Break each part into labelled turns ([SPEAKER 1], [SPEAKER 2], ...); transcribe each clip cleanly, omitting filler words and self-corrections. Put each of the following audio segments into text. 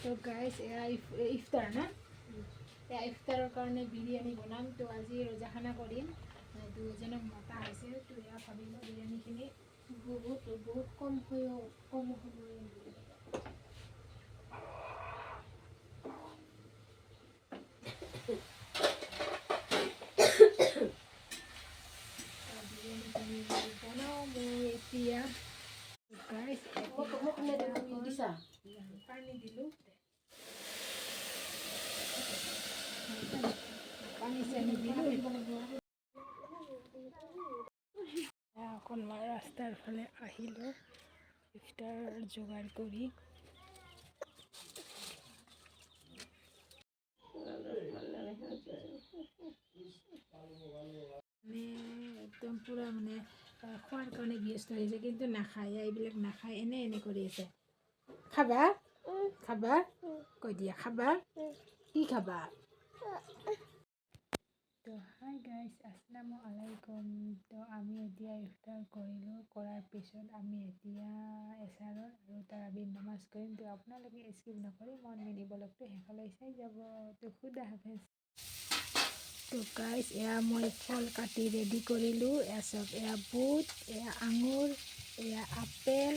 [SPEAKER 1] তো গাইজ এয়া ইফতাৰ না এয়া ইফতাৰৰ কাৰণে বিৰিয়ানী বনাম। তো আজি ৰজাখানা কৰিম। দুজনক মতা হৈছে। তো এয়া ভাবিলোঁ বিৰিয়ানীখিনি বহুত কম হ'ব। বিৰিয়ানীখিনি বনাওঁ মই এতিয়া। গাইজ পানী দিলোঁ। পানী চানি দিলোঁ। অকণমান ৰাস্তাৰ ফালে আহিলোঁ ইফতাৰ যোগাৰ কৰি। একদম পূৰা খোৱাৰ কাৰণে ব্যস্ত হৈছে, কিন্তু নাখায়, এইবিলাক নাখায়, এনে কৰি আছে। খাবা খাবা কৈ দিয়া খাবা, কি খাবা? তো হাই গাইজ, আসসালামু আলাইকুম। তো আমি এতিয়া ইফতাৰ কৰিলোঁ। কৰাৰ পিছত আমি এতিয়া এছাৰৰ আৰু তাৰাবিৰ নামাজ কৰিম। তো আপোনালোকে স্কিপ নকৰি মন মিলি ব্লগটো শেষলৈ চাই যাব। তো খুদা হাফেজ। তো গাইজ এয়া মই ফল কাটি ৰেডি কৰিলোঁ। এয়া চব, এয়া বুট, এয়া আঙুৰ, এয়া আপেল,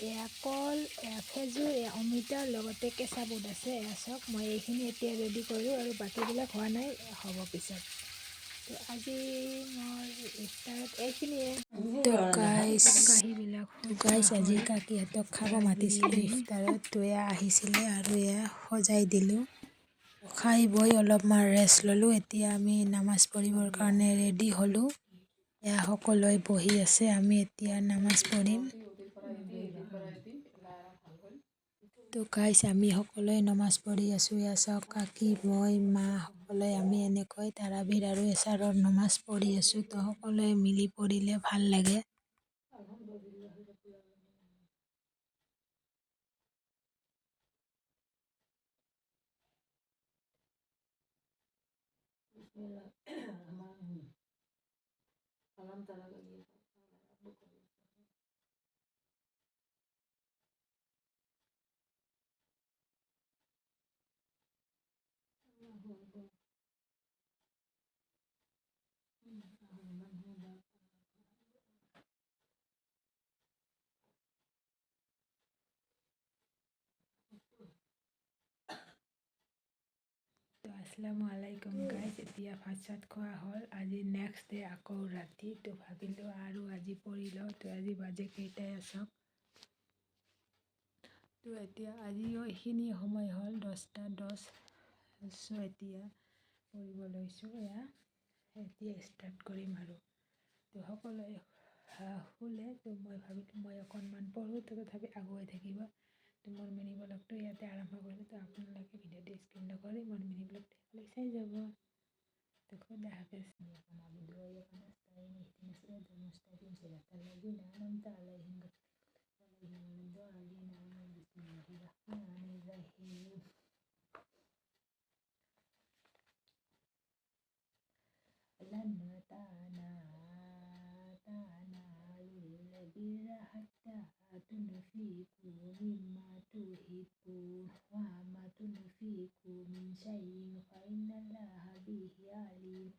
[SPEAKER 1] এয়া কল, এয়া খেজুৰ, এয়া অমিতাৰ লগতে কেঁচা বুট আছে। এয়া চব মই এইখিনি এতিয়া ৰেডি কৰিলোঁ আৰু বাকীবিলাক হোৱা নাই, হ'ব পিছত। তো আজি মোৰ ইফতাৰত এইখিনিয়ে। তো গাইজ আজি কাকিহঁতক খাব মাতিছিলোঁ ইফতাৰত। তো এয়া আহিছিলে আৰু এয়া সজাই দিলোঁ। খাই বৈ অলপমান ৰেষ্ট ল'লোঁ। এতিয়া আমি নামাজ পঢ়িবৰ কাৰণে ৰেডি হ'লোঁ। এয়া সকলোৱে বহি আছে, আমি এতিয়া নামাজ পঢ়িম। তো গাইজ আমি সকলোৱে নমাজ পঢ়ি আছোঁ। এয়া চাওক, কাকি, মই, মা সকলোৱে আমি এনেকৈ তাৰাবিৰ আৰু এছাৰৰ নমাজ পঢ়ি আছোঁ। তো সকলোৱে মিলি পঢ়িলে ভাল লাগে। তো আসসালামু আলাইকুম গাইজ, এতিয়া ভাত চাত খোৱা হ'ল। আজি নেক্সট ডে, আকৌ ৰাতি। তো ভাবিলোঁ আৰু আজি পঢ়ি লওঁ। তো আজি বাজে কেইটাই আছক। তো এতিয়া আজিও এইখিনি সময় হ'ল 10:10। চ' এতিয়া পঢ়িব লৈছোঁ। এতিয়া ষ্টাৰ্ট কৰিম আৰু। তো সকলোৱে শুলে। তো মই ভাবিলোঁ মই অকণমান পঢ়োঁ, তো তথাপি আগুৱাই থাকিব। তো মোৰ মিনি ব্লগটো ইয়াতে আৰম্ভ কৰিলোঁ। তো আপোনালোকে ভিডিঅ'টো স্কিপ নকৰি মোৰ মিনি ব্লগটো শেষলৈ চাই যাব। তো খুদা হাফেজ। لن تنالوا البر حتى تنفقوا مما تحبون وما تنفقوا من شيء فإن الله به عليم.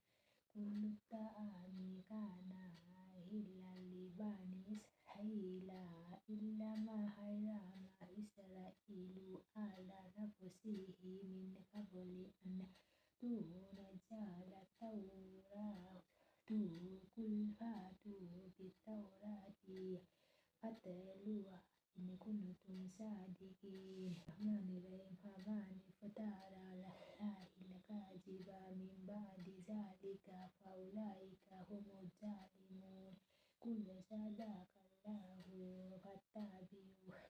[SPEAKER 1] كل الطعام كان حلا لبني إسرائيل إلا ما حرم إسرائيل على نفسه من قبل أن تنزل التوراة. قل فأتوا بالتوراة فاتلوها إن كنتم صادقين. الرحمن الرحيم. فمن افترى على الله الكذب من بعد ذلك فأولئك هم الظالمون. قل صدق الله فاتبعوا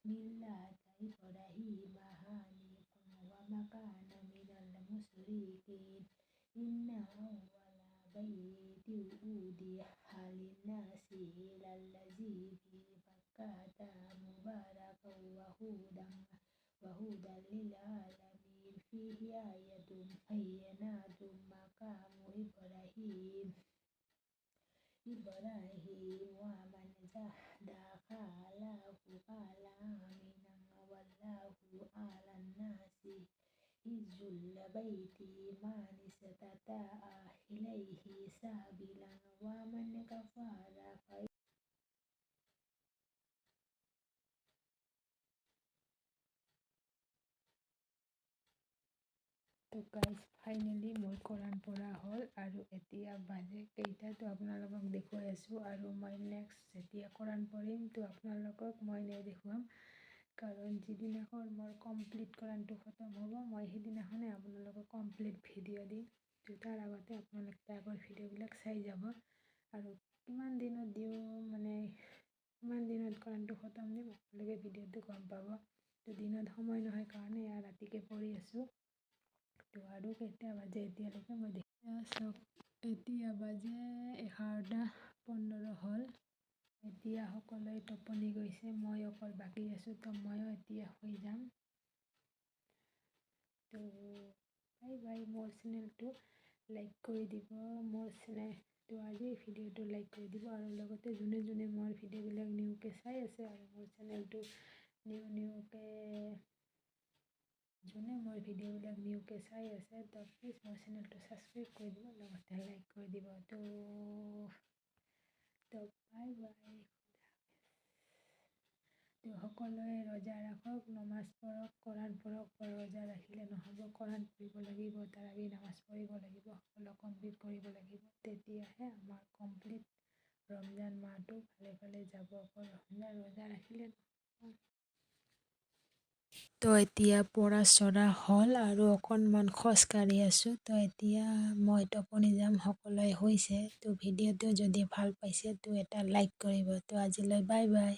[SPEAKER 1] ملة إبراهيم حنيفا وما كان من المشركين. إن أول بيت وضع للناس للذي ببكة مباركا وهدى للعالمين. فيه آية بينات مقام إبراهيم ومن دخله كان آمنا والله على الناس كل بيت من استطاع إليه سبيلا ومن كفر তো গাইজ ফাইনেলি মোৰ কোৰাণ পঢ়া হ'ল আৰু এতিয়া বাজে কেইটাতো আপোনালোকক দেখুৱাই আছোঁ আৰু মই নেক্সট যেতিয়া কোৰাণ পঢ়িম তো আপোনালোকক মই নেদেখুৱাম কাৰণ যিদিনাখন মোৰ কমপ্লিট কোৰাণটো খতম হ'ব মই সেইদিনাখনে আপোনালোকক কমপ্লিট ভিডিঅ' দিম তো তাৰ আগতে আপোনালোকে আগৰ ভিডিঅ'বিলাক চাই যাব আৰু কিমান দিনত দিওঁ মানে কিমান দিনত কোৰাণটো খতম দিম আপোনালোকে ভিডিঅ'টো গম পাব তো দিনত সময় নহয় কাৰণে ৰাতিকৈ পঢ়ি আছোঁ তো আৰু কেইটা বাজে এতিয়ালৈকে মই দেখি চাওক এতিয়া বাজে 11:15 হ'ল এতিয়া সকলোৱে টোপনি গৈছে মই অকল বাকী আছোঁ তো ময়ো এতিয়া শুই যাম তো বাই বাই মোৰ চেনেলটো লাইক কৰি দিব মোৰ চেনেলটো আজি ভিডিঅ'টো লাইক কৰি দিব আৰু লগতে যোনে যোনে মোৰ ভিডিঅ'বিলাক নিউকৈ চাই আছে আৰু মোৰ চেনেলটো নিউকৈ যোনে মোৰ ভিডিঅ'বিলাক নিউকৈ চাই আছে তো প্লিজ মোৰ চেনেলটো ছাবস্ক্ৰাইব কৰি দিব লগতে লাইক কৰি দিব তো বাই বাই তো সকলোৱে ৰোজা ৰাখক নমাজ পঢ়ক কোৰাণ পঢ়ক ৰোজা ৰাখিলে নহ'ব কোৰাণ পঢ়িব লাগিব তাৰাবি নামাজ পঢ়িব লাগিব সকলো কমপ্লিট কৰিব লাগিব তেতিয়াহে আমাৰ কমপ্লিট ৰমজান মাহটো ভালে ভালে যাব অকল ৰমজান ৰোজা ৰাখিলে নহ'ব তো এতিয়া পঢ়া চৰা হ'ল আৰু অকণমান খোজকাঢ়ি আছোঁ তো এতিয়া মই টোপনি যাম সকলোৱে শুইছে তো ভিডিঅ'টো যদি ভাল পাইছে তো এটা লাইক কৰিব তো আজিলৈ বাই বাই